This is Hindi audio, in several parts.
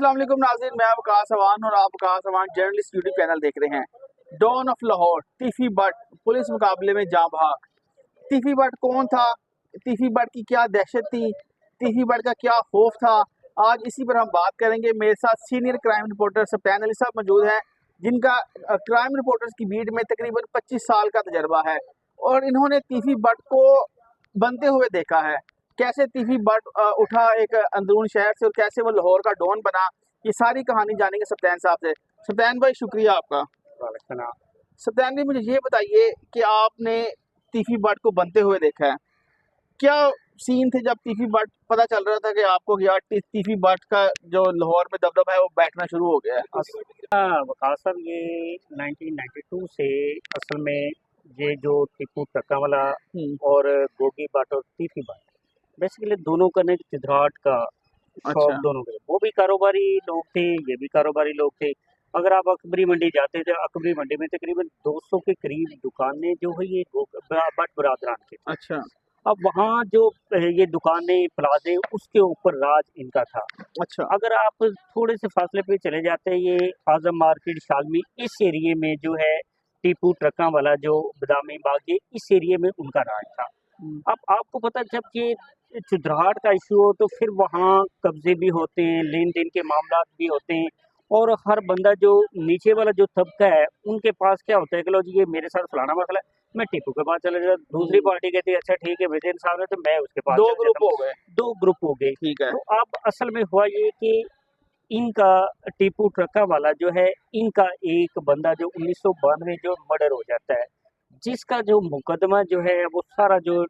अस्सलाम वालेकुम नाज़रीन, मैं वकास अवान और आप Waqas Awan journalist YouTube channel देख रहे हैं। Don of Lahore Teefi Butt police मुकाबले में जाँ भाग। तीफी बट कौन था, तीफी बट की क्या दहशत थी, तीफी बट का क्या खौफ था, आज इसी पर हम बात करेंगे। मेरे साथ senior crime reporter Sufyan Ali साहब मौजूद हैं, जिनका क्राइम रिपोर्टर्स की बीट में तकरीबन 25 साल का तजर्बा है और इन्होंने तीफी बट को बनते हुए देखा है। कैसे तीफी बट उठा एक अंदरून शहर से और कैसे वो लाहौर का डॉन बना, ये सारी कहानी जानेंगे सफयान साहब से। सफयान भाई शुक्रिया आपका। सफयान भाई मुझे ये बताइए कि आपने तीफी बट को बनते हुए देखा है, क्या सीन थे जब तीफी बट पता चल रहा था कि आपको कि यार तीफी बट का जो लाहौर में दबदबा है वो बैठना शुरू हो गया है? वकास साहब, ये 1992 से असल में ये जो टीपू टक्का वाला और गोगी बाट और तीफी बाट बेसिकली दोनों का ने चिधराट का शौक। अच्छा। दोनों के वो भी कारोबारी लोग थे, ये भी कारोबारी लोग थे। अगर आप अकबरी मंडी जाते थे, अकबरी मंडी में तकरीबन 200 के करीब दुकानें जो है ये बट बरादरान की। अच्छा अब वहाँ जो ये दुकानें प्लाजे उसके ऊपर राज इनका था। अच्छा। अगर आप थोड़े से फासले पे चले जाते हैं, ये आजम मार्केट शालमी इस एरिए में जो है टीपू ट्रका वाला जो बदामी बाग, ये इस एरिए में उनका राज था। अब आपको पता, जब ये चुधराहट का इशू हो तो फिर वहाँ कब्जे भी होते हैं, लेन देन के मामला भी होते हैं और हर बंदा जो नीचे वाला जो तबका है उनके पास क्या होता है कि लो जी ये मेरे साथ फलाना मसला है, मैं टीपू के पास चला जाता। दूसरी पार्टी कहती है अच्छा ठीक है विजय साहब है तो मैं उसके पास दो चला ग्रुप जाता हूँ। हो गए। दो ग्रुप हो गए। ठीक है। तो अब असल में हुआ ये कि इनका टीपू ट्रका वाला जो है, इनका एक बंदा जो 1992 जो मर्डर हो जाता है, जिसका जो मुकदमा जो है वो सारा जो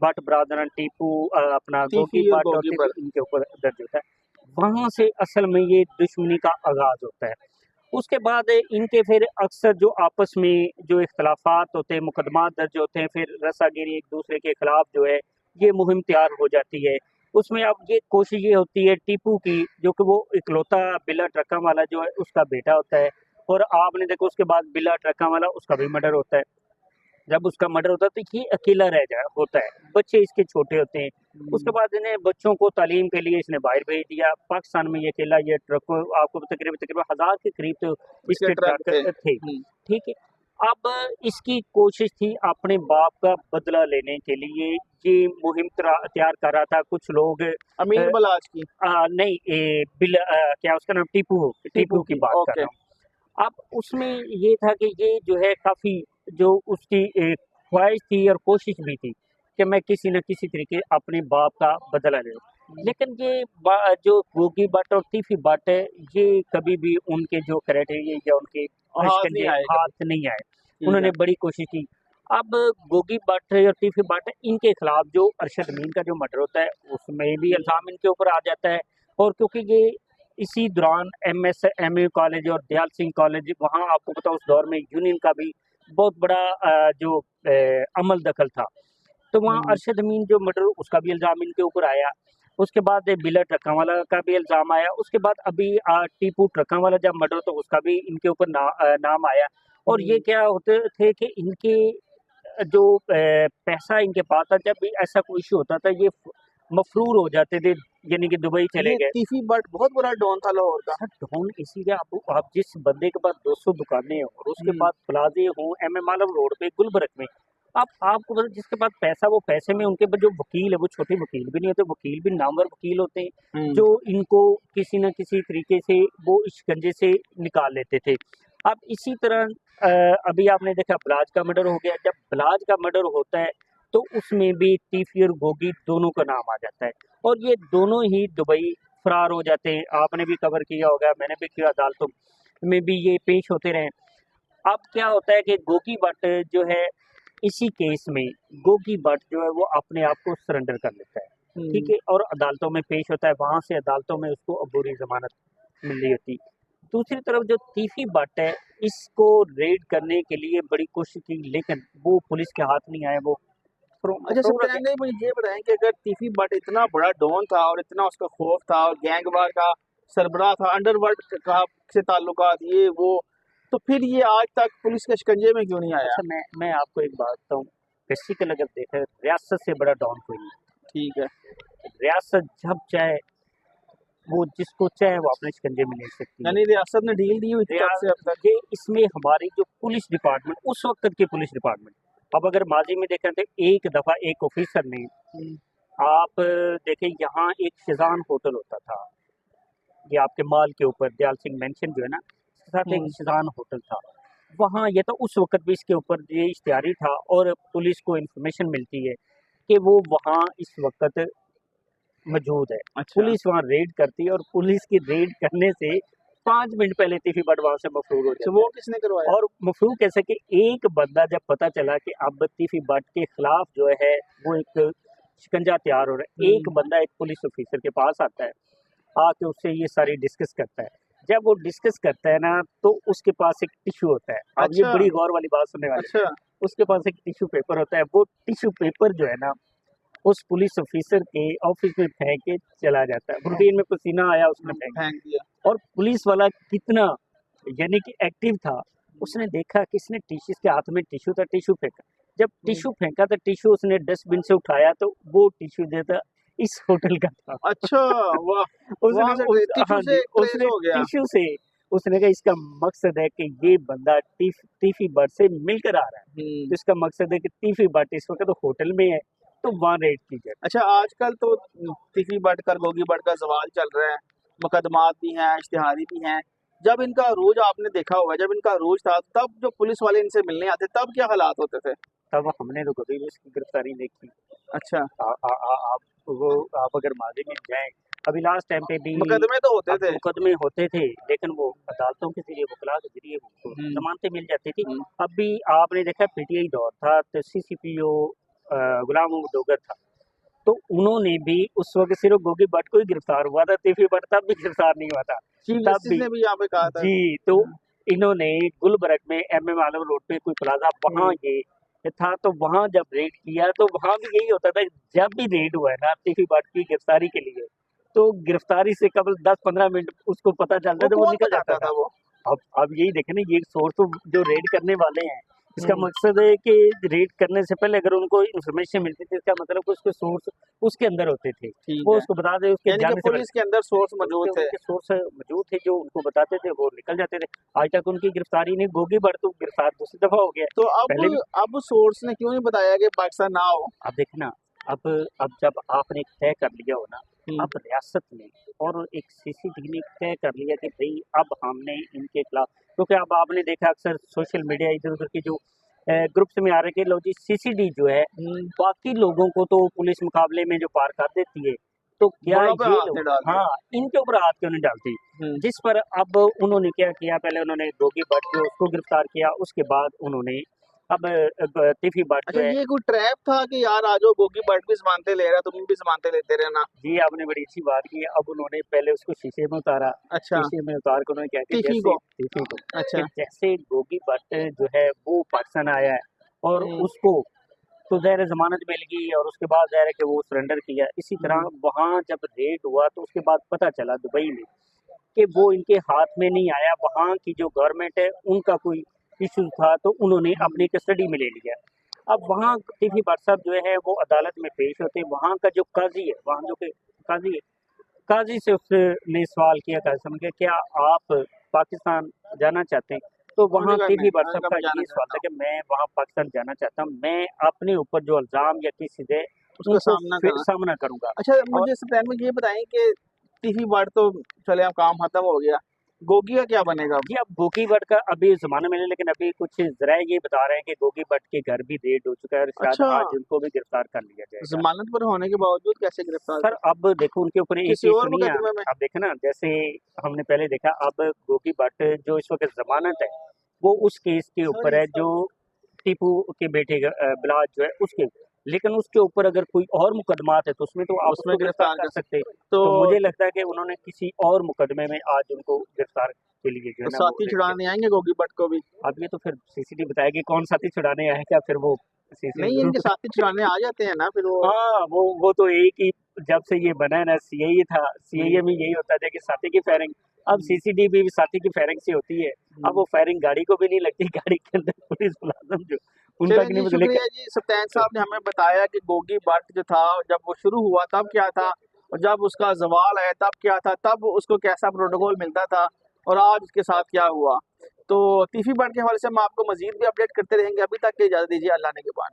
बट ब्रादरन टीपू अपना गोगी तीफी और बट और गोगी पर। इनके ऊपर दर्ज होता है। वहां से असल में ये दुश्मनी का आगाज होता है। उसके बाद इनके फिर अक्सर जो आपस में जो इख्तलाफात होते हैं, मुकदमा दर्ज होते हैं, फिर रसागिरी एक दूसरे के खिलाफ जो है ये मुहिम तैयार हो जाती है। उसमें अब ये कोशिश ये होती है टीपू की, जो कि वो इकलौता बिल्ला ट्रका वाला जो है उसका बेटा होता है, और आपने देखो उसके बाद बिल्ला ट्रका वाला उसका भी मर्डर होता है। जब उसका मर्डर होता है तो ये अकेला रह जाए होता है, बच्चे इसके छोटे होते हैं। उसके बाद इन्हें बच्चों को तालीम के लिए इसने बाहर भेज दिया। पाकिस्तान में ये अकेला ये ट्रक आपको तकरीबन तकरीबन 1000 के करीब तो इसके ट्रक थे। ठीक है। अब इसकी कोशिश थी अपने बाप का बदला लेने के लिए, ये मुहिम तैयार कर रहा था। कुछ लोग अमीर बलाज की। नहीं, क्या उसका नाम टीपू की बात कर रहा हूँ। अब उसमें ये था कि ये जो है काफ़ी जो उसकी एक ख्वाहिश थी और कोशिश भी थी कि मैं किसी न किसी तरीके अपने बाप का बदला ले लूं। लेकिन ये जो गोगी बट और तीफी बट है, ये कभी भी उनके जो क्राइटेरिया या उनके हाथ नहीं आए। उन्होंने बड़ी कोशिश की। अब गोगी बट और तीफी बट इनके खिलाफ जो अरशद अमीन का जो मर्डर होता है उसमें भी इल्ज़ाम इनके ऊपर आ जाता है। और क्योंकि ये इसी दौरान एमएसएमयू कॉलेज और दयाल सिंह कॉलेज, वहाँ आपको पता उस दौर में यूनियन का भी बहुत बड़ा जो अमल दखल था। तो वहाँ अरशद अमीन जो मर्डर उसका भी इल्ज़ाम इनके ऊपर आया। उसके बाद बिला ट्रका वाला का भी इल्ज़ाम आया। उसके बाद अभी टीपू ट्रका वाला जब मर्डर तो उसका भी इनके ऊपर नाम आया। और ये क्या होते थे कि इनके जो पैसा इनके पास था, जब भी ऐसा कोई इशू होता था ये मफरूर हो जाते थे, यानी कि दुबई चले गए। तीफी बट बहुत बड़ा डॉन था लाहौर का। सर डॉन इसीलिए आप जिस बंदे के पास 200 दुकानें हो और उसके पास प्लाजे हों एम आलम रोड पे गुलबर्ग में, आपको पता जिसके पास पैसा वो पैसे में, उनके पास जो वकील है वो छोटे वकील भी नहीं होते, वकील भी नामवर वकील होते हैं जो इनको किसी न किसी तरीके से वो शिकंजे से निकाल लेते थे। अब इसी तरह अभी आपने देखा ब्लाज का मर्डर हो गया। जब ब्लाज का मर्डर होता है तो उसमें भी तीफी और गोगी दोनों का नाम आ जाता है और ये दोनों ही दुबई फरार हो जाते हैं। आपने भी कवर किया होगा, मैंने भी किया, अदालतों में भी ये पेश होते रहे। अब क्या होता है कि गोगी भट्ट जो है, इसी केस में गोगी भट्ट जो है वो अपने आप को सरेंडर कर लेता है। ठीक है। और अदालतों में पेश होता है, वहां से अदालतों में उसको अबूरी जमानत मिल रही होती। दूसरी तरफ जो तीफी भट्ट है, इसको रेड करने के लिए बड़ी कोशिश की लेकिन वो पुलिस के हाथ नहीं आए। वो अच्छा सफयान भाई मुझे ये बताएं कि अगर तीफी बट इतना बड़ा डॉन था और इतना उसका खौफ था और गैंगवार का सरबराह था, अंडरवर्ल्ड का से ताल्लुकात ये वो, तो फिर ये आज तक पुलिस के शिकंजे में क्यों नहीं आया? अच्छा, मैं आपको एक बात बताऊं, बेसिकल अगर देखें रियासत से बड़ा डॉन कोई नहीं। ठीक है। रियासत जब चाहे वो जिसको चाहे वो अपने शिकंजे में ले सकती है। यानी रियासत ने डील दी हुई थी तब से अब तक। ये इसमें हमारी जो पुलिस डिपार्टमेंट, उस वक्त की पुलिस डिपार्टमेंट, अब अगर माजी में देखें तो एक दफ़ा एक ऑफिसर ने, आप देखें यहाँ एक शिजान होटल होता था, ये आपके माल के ऊपर दयाल सिंह मेंशन जो है ना, इसके साथ एक शिजान होटल था, वहाँ ये तो उस वक्त भी इसके ऊपर ये इश्तिहारी था और पुलिस को इन्फॉर्मेशन मिलती है कि वो वहाँ इस वक्त मौजूद है। अच्छा। पुलिस वहाँ रेड करती है और पुलिस की रेड करने से 5 मिनट पहले तीफी बट वहाँ से मफरूर हो जाता है। वो किसने करवाया? और मफरूर कैसे कि एक बंदा जब पता चला कि अब तीफी बट के खिलाफ जो है वो एक शिकंजा तैयार हो रहा है, एक बंदा एक पुलिस ऑफिसर के पास आता है, आके उससे ये सारी डिस्कस करता है। जब वो डिस्कस करता है ना तो उसके पास एक टिश्यू होता है। अब ये बड़ी गौर वाली बात सुनने वाली। अच्छा। उसके पास एक टिश्यू पेपर होता है, वो टिश्यू पेपर जो है ना उस पुलिस ऑफिसर के ऑफिस में फेंक के चला जाता है। रूटीन में पसीना आया, उसने फेंक दिया। और पुलिस वाला कितना यानी कि एक्टिव था, उसने देखा कि इसने टिश्यू, इसके हाथ में टिश्यू था, टिश्यू फेंका। जब टिश्यू फेंका तो टिश्यू उसने डस्टबिन से उठाया तो वो टिश्यू जो था इस होटल का था। अच्छा, वाह। टिश्यू से उसने कहा इसका मकसद है कि ये बंदा तीफी बट से मिलकर आ रहा है, तो इसका मकसद है कि तीफी बट इस वक्त तो होटल में है तो वहाँ रेड की जाए। अच्छा, आजकल तो तीफी बट का, गोगी बट का सवाल चल रहा है, मुकदमात भी हैं, इश्तिहारी भी हैं। जब इनका रोज आपने देखा होगा, जब इनका रोज था तब जो पुलिस वाले इनसे मिलने आते तब क्या हालात होते थे? तब हमने तो कभी भी इसकी गिरफ्तारी नहीं की। अच्छा। आप अगर माजी में जाएं, अभी लास्ट टाइम पे भी मुकदमे तो होते थे, मुकदमे होते थे, लेकिन वो अदालतों के जरिए, वकला के जरिए उनको जमानतें मिल जाती थी। अभी आपने देखा पीटीआई दौर था तो सीसीपीओ गुलाम मोहम्मद डोगर था, तो उन्होंने भी उस वक्त सिर्फ गोगी बट को ही गिरफ्तार हुआ था, तीफी बट तब भी गिरफ्तार नहीं हुआ था। तब भी ने भी यहाँ पे कहा था जी, तो इन्होंने गुलबर्ग में MM आलम रोड पे कोई प्लाजा, वहाँ ये था, तो वहाँ जब रेड किया तो वहाँ भी यही होता था। जब भी रेड हुआ है ना तीफी बट की गिरफ्तारी के लिए, तो गिरफ्तारी से कबल 10-15 मिनट उसको पता चलता था, वो निकल जाता था। वो अब यही देखें ना, ये सोर्स तो जो रेड करने वाले हैं, इसका मकसद है कि रेड करने से पहले अगर उनको इन्फॉर्मेशन मिलती थी, इसका मतलब उसके सोर्स उसके अंदर होते थे, वो उसको बता दे, उसके जाने से पुलिस के अंदर सोर्स मौजूद थे, सोर्स मौजूद थे जो उनको बताते थे, वो निकल जाते थे। आज तक उनकी गिरफ्तारी नहीं, गोगी बट तो गिरफ्तार दूसरी दफा हो गया। तो अब सोर्स ने क्यों नहीं बताया कि पाकिस्तान ना हो? अब देखना, अब जब आपने तय कर लिया हो ना, अब रियासत ने और एक सीसीटीवी ने तय कर लिया कि भाई अब हमने इनके खिलाफ, क्योंकि अब आपने देखा अक्सर सोशल मीडिया इधर उधर की जो ग्रुप्स में आ रहे कि लो जी सीसीडी जो है बाकी लोगों को तो पुलिस मुकाबले में जो पार कर देती है, तो क्या ये लोग, हाँ, इनके ऊपर हाथ क्यों नहीं डालती? जिस पर अब उन्होंने क्या किया, पहले उन्होंने गोगी बट जो उसको गिरफ्तार किया, उसके बाद उन्होंने अब तीफी बट जो है। ये कोई ट्रैप था कि यार आ जाओ, गोगी बट भी जमानते ले रहा, तुम भी जमानते लेते रहना? जी, आपने बड़ी अच्छी बात की। अब उन्होंने पहले उसको शीशे में उतारा। अच्छा। शीशे में उतार कर उन्होंने क्या किया, तीफी को अच्छा। जैसे गोगी बट जो है वो पाकिस्तान आया है और उसको तो ज़ाहिर जमानत मिल गई और उसके बाद ज़ाहिर है कि वो सरेंडर किया। इसी तरह वहाँ जब रेड हुआ तो उसके बाद पता चला दुबई में कि वो इनके हाथ में नहीं आया, वहाँ की जो गवर्नमेंट है उनका कोई इशू था, तो उन्होंने अपनी कस्टडी में ले लिया। अब वहाँ तीफी बट साहब जो है वो अदालत में पेश होते, वहाँ का जो काजी है, वहाँ जो काजी है, काजी से उसने सवाल किया, काजी से क्या आप पाकिस्तान जाना चाहते हैं? तो वहाँ तीफी बट साहब का ये सवाल था कि मैं वहाँ पाकिस्तान जाना चाहता हूँ, मैं अपने ऊपर जो इल्ज़ाम या किसी से उसका सामना करूँगा। अच्छा, मुझे इस प्लान में ये बताएं कि तीफी बट तो चले अब काम खत्म हो गया, गोगी का क्या बनेगा? जी, अब गोगी बट का अभी जमाना मिले, लेकिन अभी कुछ जराए ये बता रहे हैं कि गोगी बट के घर भी रेड हो चुका है और शायद आज उनको भी गिरफ्तार कर लिया जाएगा। जमानत पर होने के बावजूद कैसे गिरफ्तार? सर अब देखो उनके ऊपर किसी और मुकदमे में, अब देखा ना, जैसे हमने पहले देखा, अब गोगी बट जो इस वक्त जमानत है वो उस केस के ऊपर है जो टीपू के बेटे बिलाज जो है उसके, लेकिन उसके ऊपर अगर कोई और मुकदमात है तो उसमें तो आप उसमें गिरफ्तार कर सकते। तो मुझे लगता है कि उन्होंने किसी और मुकदमे में आज उनको गिरफ्तार के लिए जो है ना, साथी छुड़ाने आएंगे गोगी बट को भी। अब ये तो फिर सीसीटीवी बताएगी कौन साथी छुड़ाने आएगा, फिर वो नहीं, इनके साथी छुड़ाने आ जाते हैं ना फिर वो। हाँ, वो तो एक ही, जब से ये बना है ना, सीआईए था, सीआईए में यही होता था कि साथी की फायरिंग, अब सीसीटीवी भी साथी की फायरिंग से होती है। अब वो फायरिंग गाड़ी को भी नहीं लगती, गाड़ी के अंदर पुलिस मुलाजिम जो उनका नहीं। शुक्रिया जी, सत्यान साहब ने हमें बताया कि गोगी बट जो था जब वो शुरू हुआ तब क्या था, और जब उसका जवाल आया तब क्या था, तब उसको कैसा प्रोटोकॉल मिलता था और आज उसके साथ क्या हुआ। तो तीफी बट के हवाले से हम आपको मजीद भी अपडेट करते रहेंगे। अभी तक के इजाज़त दीजिए, अल्लाह ने के बाद।